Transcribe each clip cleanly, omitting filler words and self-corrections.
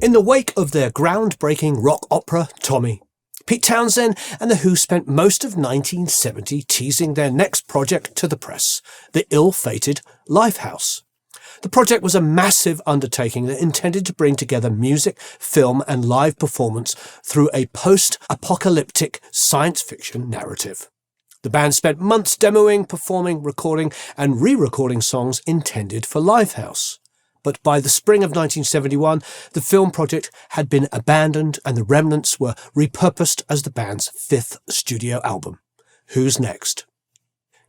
In the wake of their groundbreaking rock opera, Tommy, Pete Townshend and The Who spent most of 1970 teasing their next project to the press, the ill-fated Lifehouse. The project was a massive undertaking that intended to bring together music, film and live performance through a post-apocalyptic science fiction narrative. The band spent months demoing, performing, recording and re-recording songs intended for Lifehouse. But by the spring of 1971, the film project had been abandoned and the remnants were repurposed as the band's fifth studio album, Who's Next?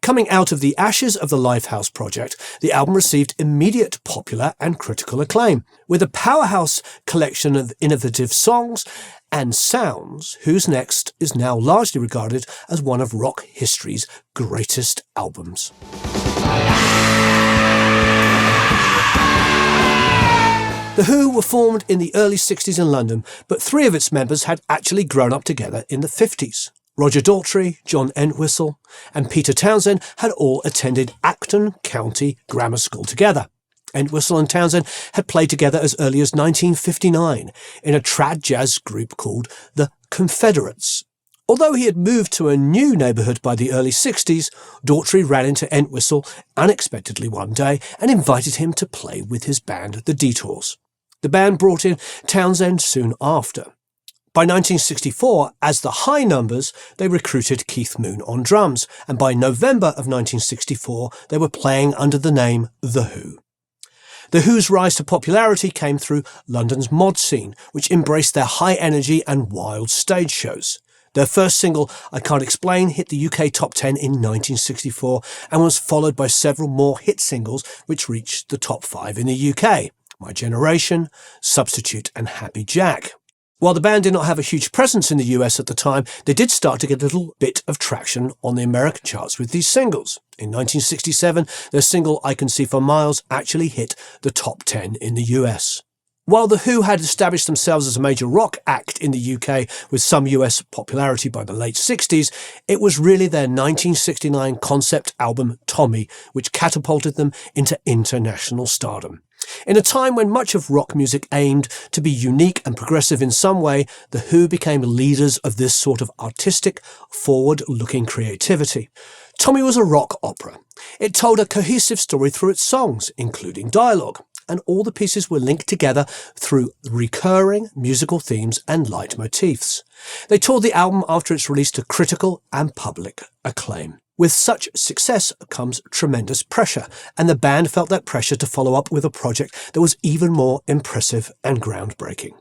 Coming out of the ashes of the Lifehouse project, the album received immediate popular and critical acclaim. With a powerhouse collection of innovative songs and sounds, Who's Next is now largely regarded as one of rock history's greatest albums. The Who were formed in the early 60s in London, but three of its members had actually grown up together in the 50s. Roger Daltrey, John Entwistle and Peter Townshend had all attended Acton County Grammar School together. Entwistle and Townshend had played together as early as 1959 in a trad jazz group called the Confederates. Although he had moved to a new neighbourhood by the early 60s, Daltrey ran into Entwistle unexpectedly one day and invited him to play with his band, The Detours. The band brought in Townshend soon after. By 1964, as the High Numbers, they recruited Keith Moon on drums, and by November of 1964, they were playing under the name The Who. The Who's rise to popularity came through London's mod scene, which embraced their high energy and wild stage shows. Their first single, I Can't Explain, hit the UK top 10 in 1964 and was followed by several more hit singles which reached the top 5 in the UK. My Generation, Substitute and Happy Jack. While the band did not have a huge presence in the US at the time, they did start to get a little bit of traction on the American charts with these singles. In 1967, their single I Can See for Miles actually hit the top 10 in the US. While The Who had established themselves as a major rock act in the UK with some US popularity by the late 60s, it was really their 1969 concept album Tommy which catapulted them into international stardom. In a time when much of rock music aimed to be unique and progressive in some way, The Who became leaders of this sort of artistic, forward-looking creativity. Tommy was a rock opera. It told a cohesive story through its songs, including dialogue, and all the pieces were linked together through recurring musical themes and leitmotifs. They toured the album after its release to critical and public acclaim. With such success comes tremendous pressure, and the band felt that pressure to follow up with a project that was even more impressive and groundbreaking.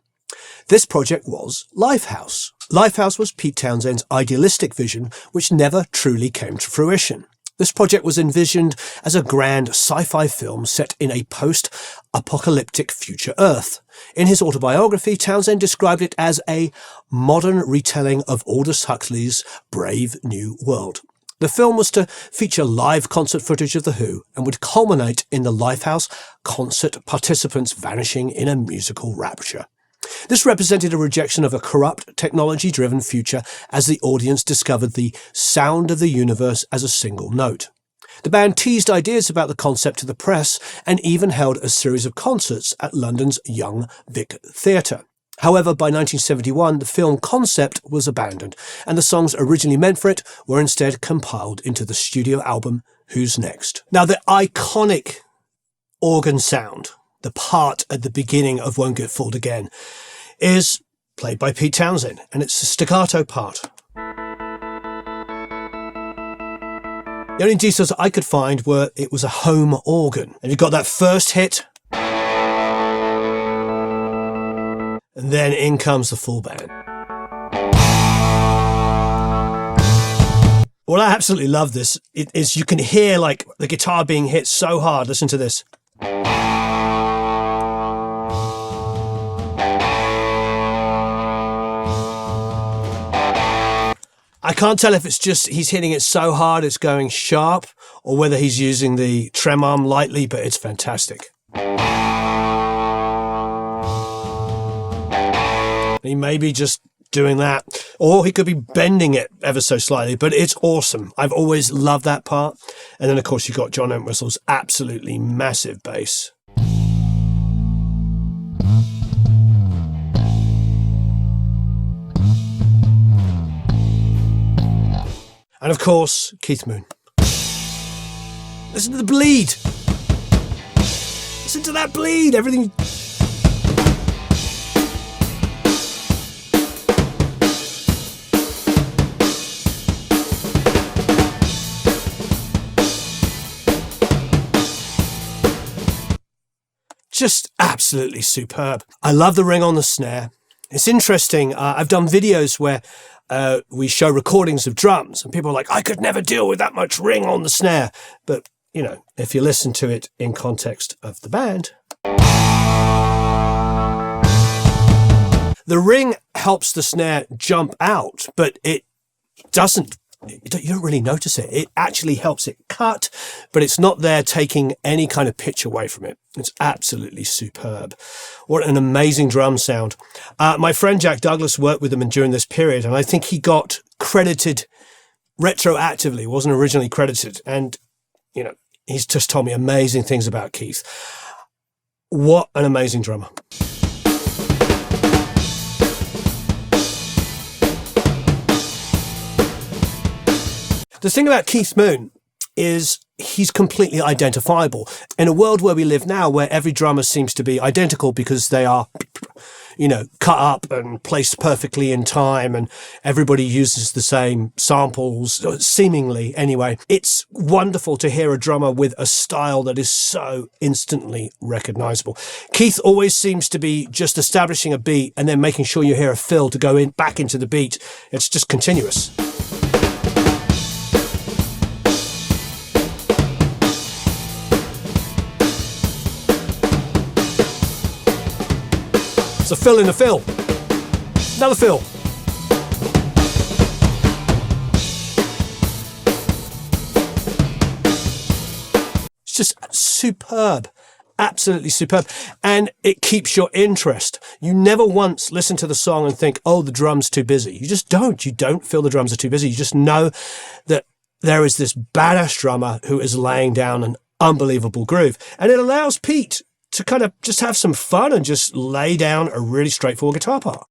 This project was Lifehouse. Lifehouse was Pete Townshend's idealistic vision, which never truly came to fruition. This project was envisioned as a grand sci-fi film set in a post-apocalyptic future Earth. In his autobiography, Townshend described it as a modern retelling of Aldous Huxley's Brave New World. The film was to feature live concert footage of The Who and would culminate in the Lifehouse concert participants vanishing in a musical rapture. This represented a rejection of a corrupt, technology-driven future as the audience discovered the sound of the universe as a single note. The band teased ideas about the concept to the press and even held a series of concerts at London's Young Vic Theatre. However, by 1971, the film concept was abandoned, and the songs originally meant for it were instead compiled into the studio album Who's Next? Now, the iconic organ sound, the part at the beginning of Won't Get Fooled Again, is played by Pete Townshend, and it's a staccato part. The only details I could find were it was a home organ, and you got that first hit, and then in comes the full band. What I absolutely love this is you can hear like the guitar being hit so hard. Listen to this. I can't tell if it's just he's hitting it so hard it's going sharp or whether he's using the trem arm lightly, but it's fantastic. He may be just doing that, or he could be bending it ever so slightly, but it's awesome. I've always loved that part. And then, of course, you've got John Entwistle's absolutely massive bass. And of course, Keith Moon. Listen to the bleed. Listen to that bleed. Everything. Just absolutely superb. I love the ring on the snare. It's interesting. I've done videos where we show recordings of drums and people are like, I could never deal with that much ring on the snare. But, you know, if you listen to it in context of the band, the ring helps the snare jump out, but it doesn't. You don't really notice it. It actually helps it cut, but it's not there taking any kind of pitch away from it. It's absolutely superb. What an amazing drum sound. My friend Jack Douglas worked with them during this period, and I think he got credited retroactively, wasn't originally credited. And, you know, he's just told me amazing things about Keith. What an amazing drummer. The thing about Keith Moon is he's completely identifiable. In a world where we live now, where every drummer seems to be identical because they are, you know, cut up and placed perfectly in time and everybody uses the same samples, seemingly anyway. It's wonderful to hear a drummer with a style that is so instantly recognizable. Keith always seems to be just establishing a beat and then making sure you hear a fill to go in back into the beat. It's just continuous. It's a fill in a fill. Another fill. It's just superb. Absolutely superb. And it keeps your interest. You never once listen to the song and think, oh, the drum's too busy. You just don't. You don't feel the drums are too busy. You just know that there is this badass drummer who is laying down an unbelievable groove. And it allows Pete to kind of just have some fun and just lay down a really straightforward guitar part.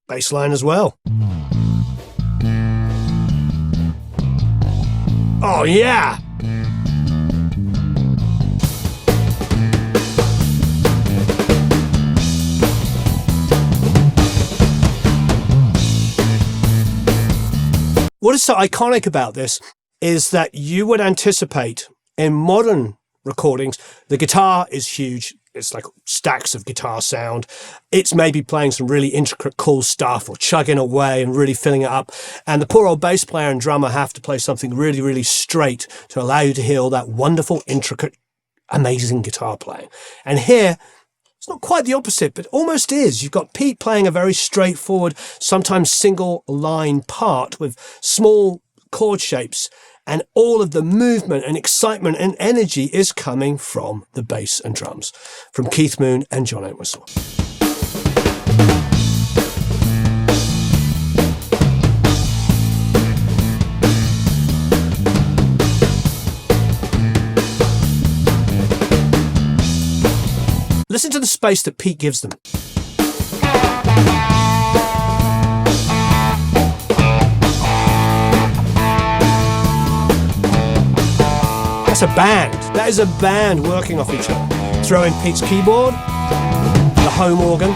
Bass line as well. Oh yeah! What is so iconic about this is that you would anticipate in modern recordings, the guitar is huge. It's like stacks of guitar sound. It's maybe playing some really intricate, cool stuff or chugging away and really filling it up. And the poor old bass player and drummer have to play something really, really straight to allow you to hear all that wonderful, intricate, amazing guitar playing. And here, it's not quite the opposite, but almost is. You've got Pete playing a very straightforward, sometimes single line part with small chord shapes, and all of the movement and excitement and energy is coming from the bass and drums, from Keith Moon and John Entwistle. Listen to the space that Pete gives them. That's a band. That is a band working off each other. Throw in Pete's keyboard, the home organ.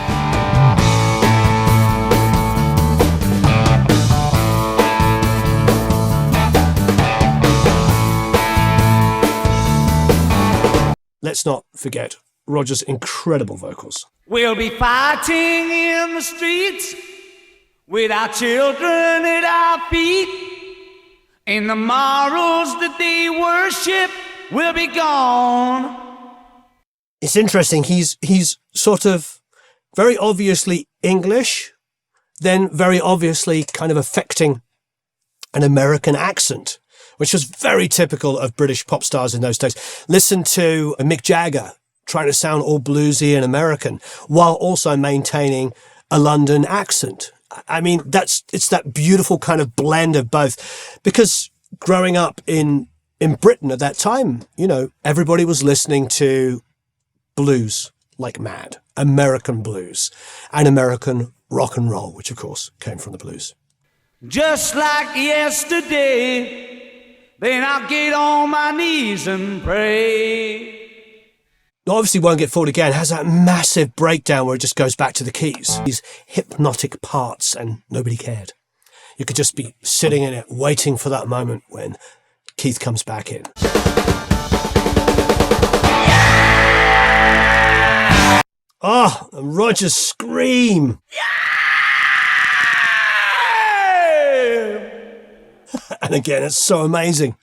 Let's not forget Roger's incredible vocals. We'll be fighting in the streets with our children at our feet, and the morals that they worship will be gone. It's interesting. He's sort of very obviously English, then very obviously kind of affecting an American accent, which was very typical of British pop stars in those days. Listen to Mick Jagger trying to sound all bluesy and American while also maintaining a London accent. I mean, it's that beautiful kind of blend of both, because growing up in Britain at that time, everybody was listening to blues like mad, American blues and American rock and roll, which of course came from the blues. Just like yesterday, then I'll get on my knees and pray. Obviously Won't Get Fooled Again has that massive breakdown where it just goes back to the keys, these hypnotic parts, and nobody cared. You could just be sitting in it, waiting for that moment when Keith comes back in. Oh, and Roger's scream. And again, it's so amazing.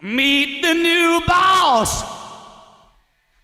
Meet the new boss,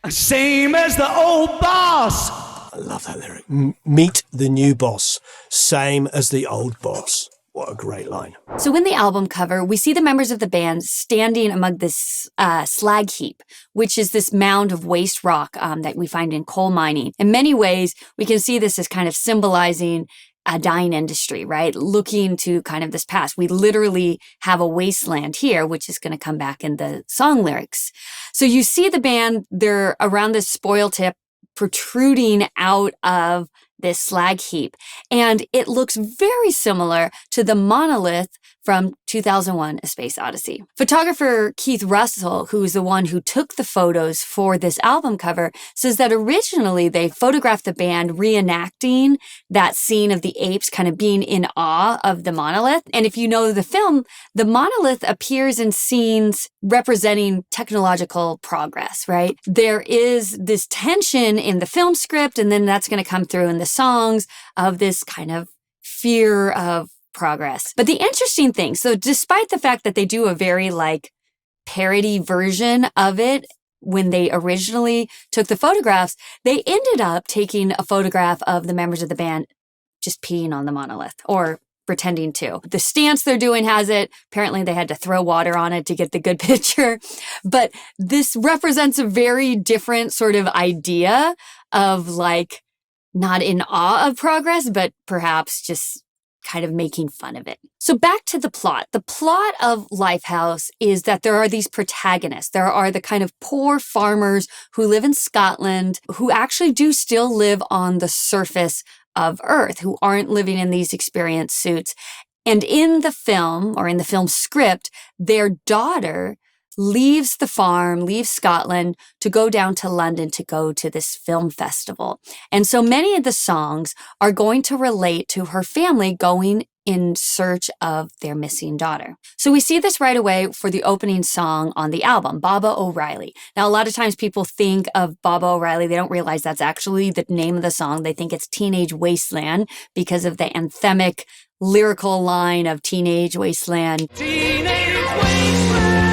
same as the old boss. I love that lyric. Meet the new boss, same as the old boss. What a great line. So in the album cover, we see the members of the band standing among this slag heap, which is this mound of waste rock that we find in coal mining. In many ways, we can see this as kind of symbolizing a dying industry, right? Looking to kind of this past. We literally have a wasteland here, which is going to come back in the song lyrics. So you see the band, they're around this spoil tip protruding out of this slag heap. And it looks very similar to the monolith from 2001: A Space Odyssey. Photographer Keith Russell, who is the one who took the photos for this album cover, says that originally they photographed the band reenacting that scene of the apes kind of being in awe of the monolith. And if you know the film, the monolith appears in scenes representing technological progress, right? There is this tension in the film script, and then that's going to come through in the songs of this kind of fear of progress. But the interesting thing, so despite the fact that they do a very parody version of it when they originally took the photographs, they ended up taking a photograph of the members of the band just peeing on the monolith, or pretending to. The stance they're doing has it. Apparently they had to throw water on it to get the good picture. But this represents a very different sort of idea of not in awe of progress, but perhaps just kind of making fun of it. So back to the plot. The plot of Lifehouse is that there are these protagonists. There are the kind of poor farmers who live in Scotland, who actually do still live on the surface of Earth, who aren't living in these experience suits. And in the film, or in the film script, their daughter leaves the farm, leaves Scotland to go down to London to go to this film festival. And so many of the songs are going to relate to her family going in search of their missing daughter. So we see this right away for the opening song on the album, Baba O'Reilly. Now, a lot of times people think of Baba O'Reilly, they don't realize that's actually the name of the song. They think it's Teenage Wasteland because of the anthemic lyrical line of Teenage Wasteland. Teenage wasteland.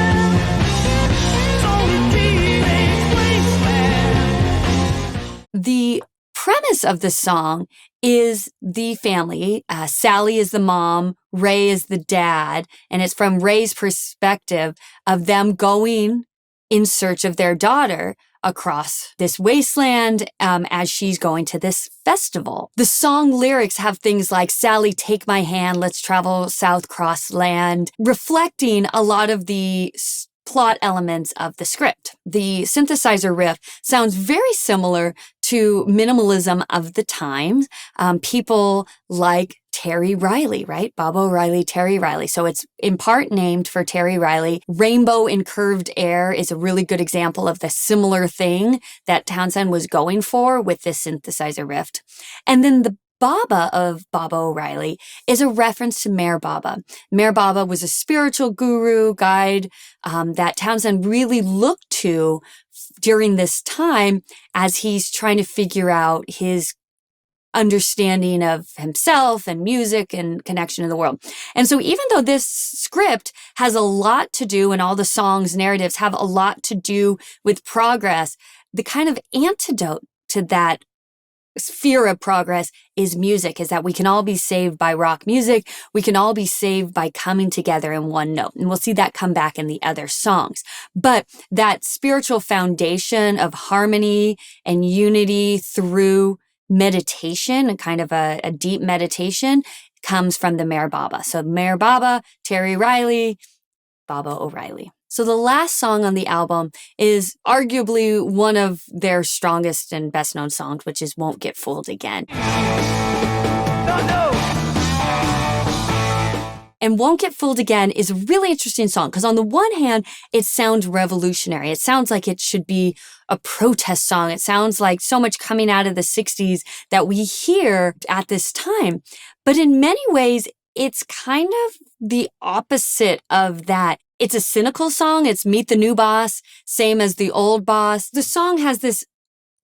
The premise of the song is the family. Sally is the mom, Ray is the dad, and it's from Ray's perspective of them going in search of their daughter across this wasteland as she's going to this festival. The song lyrics have things like, Sally, take my hand, let's travel south cross land, reflecting a lot of the plot elements of the script. The synthesizer riff sounds very similar to minimalism of the times. People like Terry Riley, right? Baba O'Reilly, Terry Riley. So it's in part named for Terry Riley. Rainbow in Curved Air is a really good example of the similar thing that Townsend was going for with this synthesizer riff. And then the Baba of Baba O'Reilly is a reference to Meher Baba. Meher Baba was a spiritual guru, guide that Townsend really looked to during this time as he's trying to figure out his understanding of himself and music and connection to the world. And so even though this script has a lot to do, and all the songs, narratives have a lot to do with progress, the kind of antidote to that sphere of progress is music, is that we can all be saved by rock music. We can all be saved by coming together in one note. And we'll see that come back in the other songs. But that spiritual foundation of harmony and unity through meditation, a kind of a deep meditation, comes from the Meher Baba. So Meher Baba, Terry Riley, Baba O'Reilly. So the last song on the album is arguably one of their strongest and best known songs, which is Won't Get Fooled Again. And Won't Get Fooled Again is a really interesting song because on the one hand, it sounds revolutionary. It sounds like it should be a protest song. It sounds like so much coming out of the 60s that we hear at this time. But in many ways, it's kind of the opposite of that. It's a cynical song. It's Meet the New Boss, same as the old boss. The song has this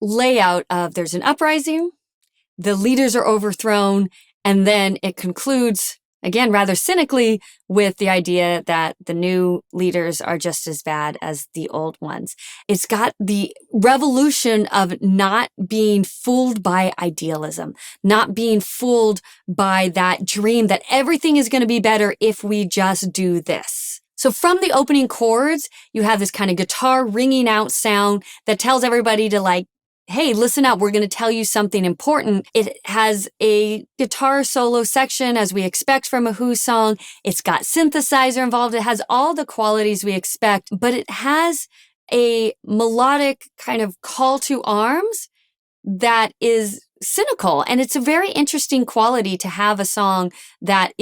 layout of there's an uprising, the leaders are overthrown, and then it concludes, again, rather cynically, with the idea that the new leaders are just as bad as the old ones. It's got the revolution of not being fooled by idealism, not being fooled by that dream that everything is going to be better if we just do this. So from the opening chords, you have this kind of guitar ringing out sound that tells everybody to like, hey, listen up, we're going to tell you something important. It has a guitar solo section as we expect from a Who song. It's got synthesizer involved. It has all the qualities we expect, but it has a melodic kind of call to arms that is cynical. And it's a very interesting quality to have a song that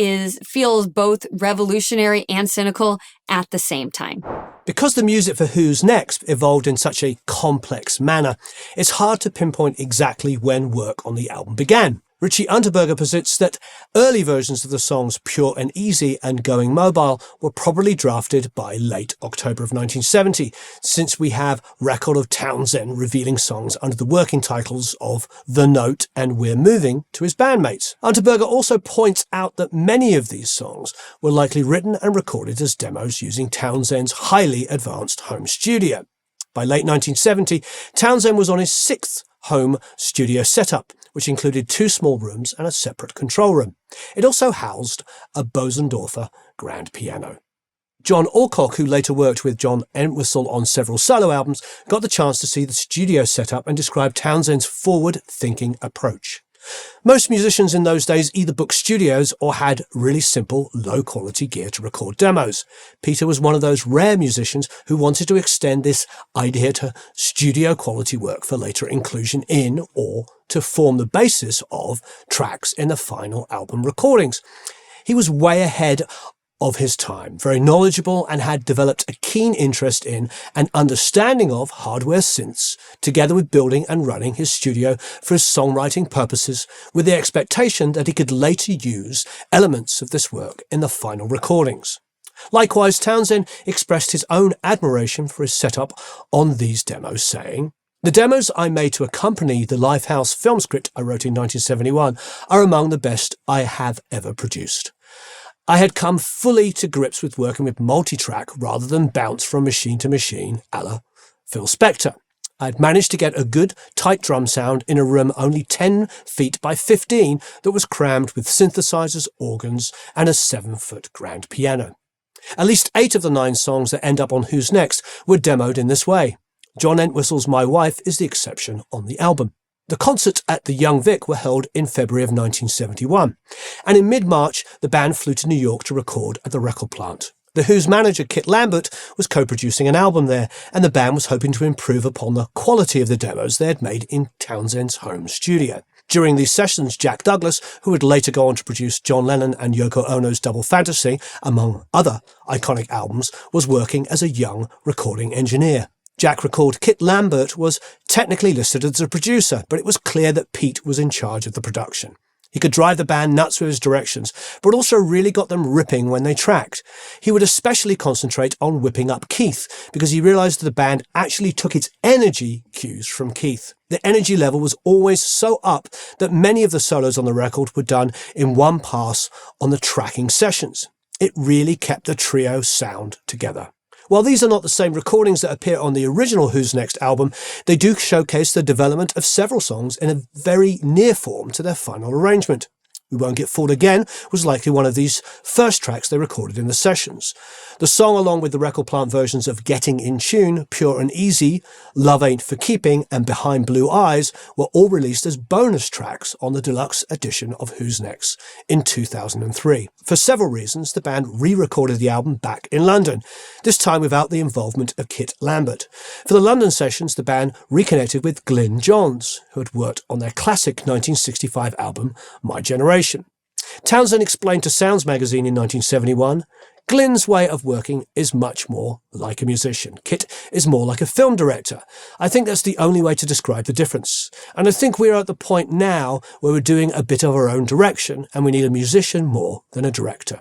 feels both revolutionary and cynical at the same time. Because the music for Who's Next evolved in such a complex manner, it's hard to pinpoint exactly when work on the album began. Richie Unterberger posits that early versions of the songs Pure and Easy and Going Mobile were probably drafted by late October of 1970, since we have record of Townsend revealing songs under the working titles of The Note and We're Moving to his bandmates. Unterberger also points out that many of these songs were likely written and recorded as demos using Townsend's highly advanced home studio. By late 1970, Townsend was on his sixth home studio setup, which included 2 small rooms and a separate control room. It also housed a Bosendorfer grand piano. John Alcock, who later worked with John Entwistle on several solo albums, got the chance to see the studio setup and described Townsend's forward-thinking approach. Most musicians in those days either booked studios or had really simple, low-quality gear to record demos. Peter was one of those rare musicians who wanted to extend this idea to studio-quality work for later inclusion in or to form the basis of tracks in the final album recordings. He was way ahead of his time, very knowledgeable, and had developed a keen interest in and understanding of hardware synths, together with building and running his studio for his songwriting purposes, with the expectation that he could later use elements of this work in the final recordings. Likewise, Townsend expressed his own admiration for his setup on these demos, saying, "The demos I made to accompany the Lifehouse film script I wrote in 1971 are among the best I have ever produced. I had come fully to grips with working with multi-track rather than bounce from machine to machine, a la Phil Spector. I had managed to get a good, tight drum sound in a room only 10 feet by 15 that was crammed with synthesizers, organs, and a 7-foot grand piano. At least 8 of the 9 songs that end up on Who's Next were demoed in this way. John Entwistle's My Wife is the exception on the album." The concerts at the Young Vic were held in February of 1971, and in mid-March, the band flew to New York to record at the record plant. The Who's manager, Kit Lambert, was co-producing an album there, and the band was hoping to improve upon the quality of the demos they had made in Townsend's home studio. During these sessions, Jack Douglas, who would later go on to produce John Lennon and Yoko Ono's Double Fantasy, among other iconic albums, was working as a young recording engineer. Jack recalled Kit Lambert was technically listed as a producer, but it was clear that Pete was in charge of the production. He could drive the band nuts with his directions, but also really got them ripping when they tracked. He would especially concentrate on whipping up Keith, because he realised that the band actually took its energy cues from Keith. The energy level was always so up that many of the solos on the record were done in one pass on the tracking sessions. It really kept the trio sound together. While these are not the same recordings that appear on the original Who's Next album, they do showcase the development of several songs in a very near form to their final arrangement. We Won't Get Fooled Again was likely one of these first tracks they recorded in the sessions. The song, along with the record plant versions of Getting in Tune, Pure and Easy, Love Ain't for Keeping, and Behind Blue Eyes, were all released as bonus tracks on the deluxe edition of Who's Next in 2003. For several reasons, the band re-recorded the album back in London, this time without the involvement of Kit Lambert. For the London sessions, the band reconnected with Glyn Johns, who had worked on their classic 1965 album, My Generation. Townsend explained to Sounds magazine in 1971, Glyn's way of working is much more like a musician. Kit is more like a film director. I think that's the only way to describe the difference. And I think we're at the point now where we're doing a bit of our own direction and we need a musician more than a director.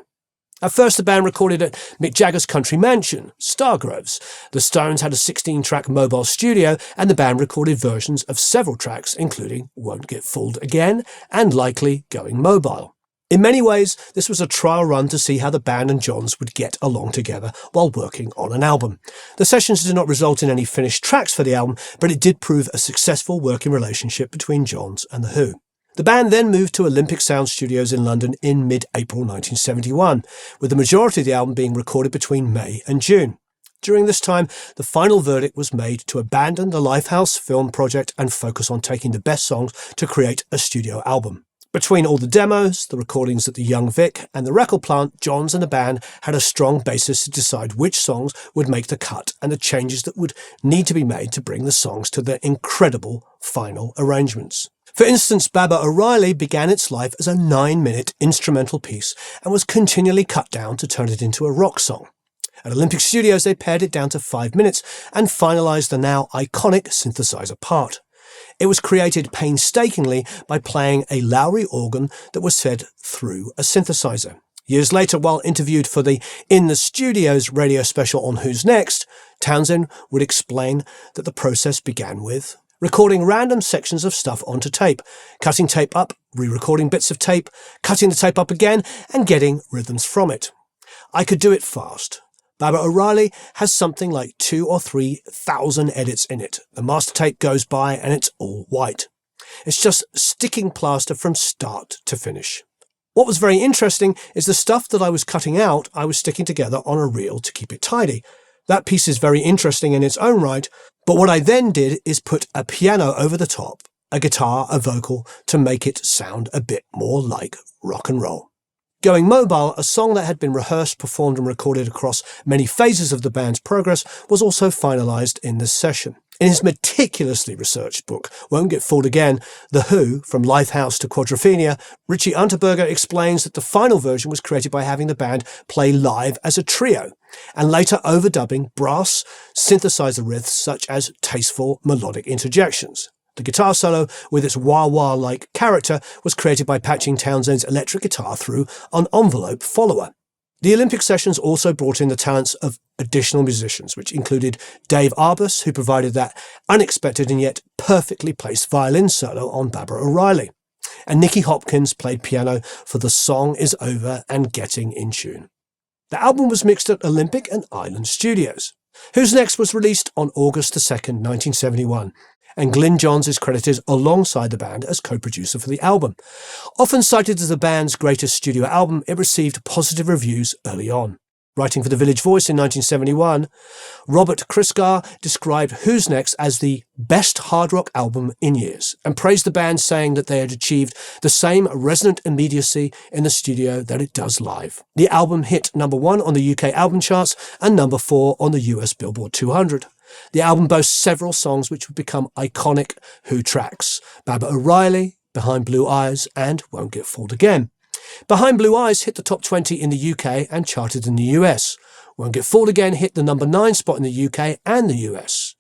At first, the band recorded at Mick Jagger's country mansion, Stargroves. The Stones had a 16-track mobile studio, and the band recorded versions of several tracks, including Won't Get Fooled Again and likely Going Mobile. In many ways, this was a trial run to see how the band and Johns would get along together while working on an album. The sessions did not result in any finished tracks for the album, but it did prove a successful working relationship between Johns and The Who. The band then moved to Olympic Sound Studios in London in mid-April 1971, with the majority of the album being recorded between May and June. During this time, the final verdict was made to abandon the Lifehouse film project and focus on taking the best songs to create a studio album. Between all the demos, the recordings at the Young Vic, and the record plant, Johns and the band had a strong basis to decide which songs would make the cut and the changes that would need to be made to bring the songs to their incredible final arrangements. For instance, Baba O'Reilly began its life as a 9-minute instrumental piece and was continually cut down to turn it into a rock song. At Olympic Studios, they pared it down to 5 minutes and finalised the now iconic synthesizer part. It was created painstakingly by playing a Lowry organ that was fed through a synthesizer. Years later, while interviewed for the In the Studios radio special on Who's Next, Townsend would explain that the process began with recording random sections of stuff onto tape, cutting tape up, re-recording bits of tape, cutting the tape up again, and getting rhythms from it. I could do it fast. Baba O'Reilly has something like 2,000 or 3,000 edits in it. The master tape goes by and it's all white. It's just sticking plaster from start to finish. What was very interesting is the stuff that I was cutting out, I was sticking together on a reel to keep it tidy. That piece is very interesting in its own right, but what I then did is put a piano over the top, a guitar, a vocal, to make it sound a bit more like rock and roll. Going Mobile, a song that had been rehearsed, performed and recorded across many phases of the band's progress, was also finalised in this session. In his meticulously researched book, Won't Get Fooled Again, The Who, From Lifehouse to Quadrophenia, Richie Unterberger explains that the final version was created by having the band play live as a trio, and later overdubbing brass synthesizer riffs such as tasteful melodic interjections. The guitar solo, with its wah-wah-like character, was created by patching Townsend's electric guitar through an envelope follower. The Olympic sessions also brought in the talents of additional musicians, which included Dave Arbus, who provided that unexpected and yet perfectly placed violin solo on Baba O'Reilly. And Nicky Hopkins played piano for The Song Is Over and Getting in Tune. The album was mixed at Olympic and Island Studios. Who's Next was released on August 2nd, 1971. And Glyn Johns is credited alongside the band as co-producer for the album. Often cited as the band's greatest studio album, it received positive reviews early on. Writing for The Village Voice in 1971, Robert Christgau described Who's Next as the best hard rock album in years, and praised the band, saying that they had achieved the same resonant immediacy in the studio that it does live. The album hit number 1 on the UK album charts and number 4 on the US Billboard 200. The album boasts several songs which would become iconic Who tracks: Baba O'Reilly, Behind Blue Eyes, and Won't Get Fooled Again. Behind Blue Eyes hit the top 20 in the UK and charted in the US. Won't Get Fooled Again hit the number 9 spot in the UK and the US.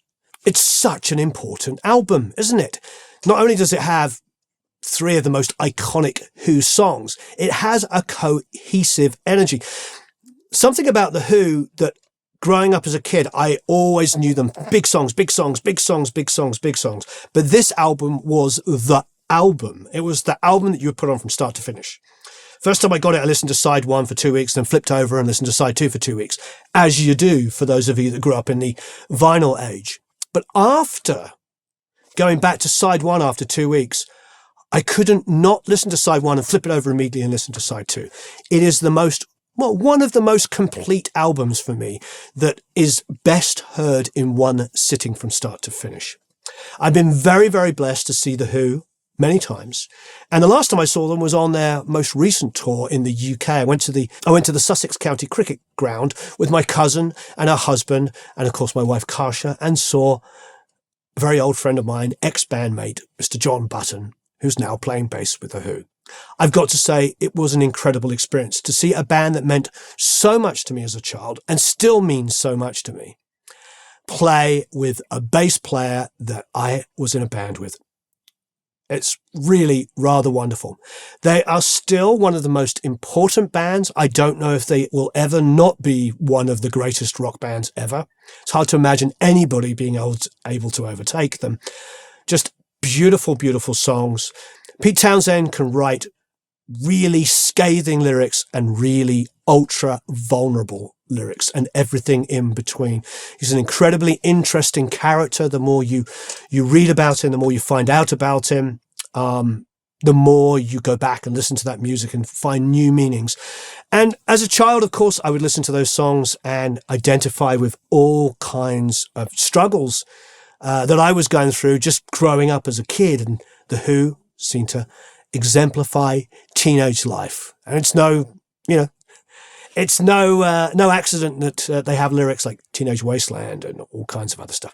It's such an important album, isn't it? Not only does it have 3 of the most iconic Who songs, it has a cohesive energy. Something about the Who that growing up as a kid, I always knew them. Big songs, big songs, big songs, big songs, big songs. But this album was the album. It was the album that you would put on from start to finish. First time I got it, I listened to side 1 for 2 weeks, then flipped over and listened to side 2 for 2 weeks, as you do for those of you that grew up in the vinyl age. But after going back to side 1 after 2 weeks, I couldn't not listen to side 1 and flip it over immediately and listen to side 2. It is one of the most complete albums for me that is best heard in one sitting from start to finish. I've been very, very blessed to see The Who many times. And the last time I saw them was on their most recent tour in the UK. I went to the Sussex County Cricket Ground with my cousin and her husband and, of course, my wife, Karsha, and saw a very old friend of mine, ex-bandmate, Mr. John Button, who's now playing bass with The Who. I've got to say it was an incredible experience to see a band that meant so much to me as a child and still means so much to me play with a bass player that I was in a band with. It's really rather wonderful. They are still one of the most important bands. I don't know if they will ever not be one of the greatest rock bands ever. It's hard to imagine anybody being able to overtake them. Just beautiful, beautiful songs. Pete Townshend can write really scathing lyrics and really ultra vulnerable lyrics and everything in between. He's an incredibly interesting character. The more you read about him, the more you find out about him, the more you go back and listen to that music and find new meanings. And as a child, of course, I would listen to those songs and identify with all kinds of struggles that I was going through just growing up as a kid. And The Who seem to exemplify teenage life. And it's no accident that they have lyrics like Teenage Wasteland and all kinds of other stuff.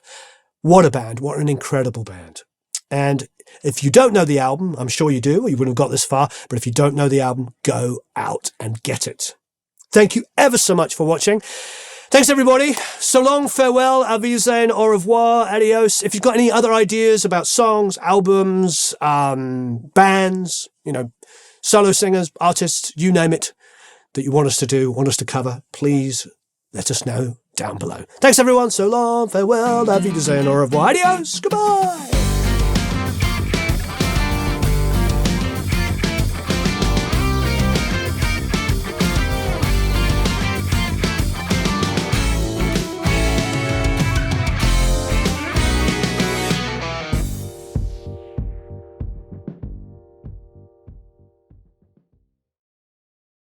What a band. What an incredible band. And if you don't know the album, I'm sure you do, or you wouldn't have got this far, but if you don't know the album, go out and get it. Thank you ever so much for watching. Thanks, everybody. So long, farewell, auf Wiedersehen, au revoir, adios. If you've got any other ideas about songs, albums, bands, solo singers, artists, you name it, that you want us to do, want us to cover, please let us know down below. Thanks, everyone. So long, farewell, auf Wiedersehen, au revoir, adios, goodbye.